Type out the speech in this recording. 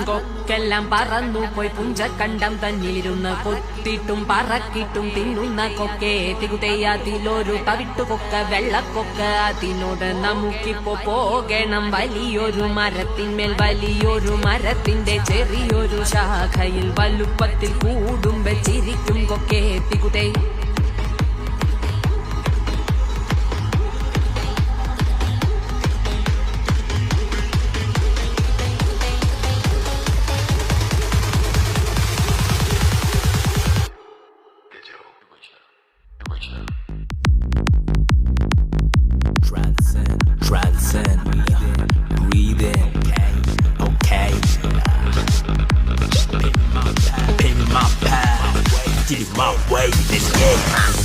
കൊക്കെല്ലാം പറന്നു പോയി പുഞ്ചക്കണ്ടം തന്നിലിരുന്ന് കൊത്തിട്ടും പറക്കിട്ടും തിന്നുന്ന കൊക്കെ തികുതയ്യാതിലൊരു തവിട്ടുകൊക്ക വെള്ളക്കൊക്ക അതിനോട് നമുക്കിപ്പോ പോകണം വലിയൊരു മരത്തിന്മേൽ വലിയൊരു മരത്തിന്റെ ചെറിയൊരു ശാഖയിൽ വലുപ്പത്തിൽ കൂടും വെച്ചിരിക്കും കൊക്കെ തികുതേ Transcend, breathe in, okay. Pin my path, get it my way, let's get it.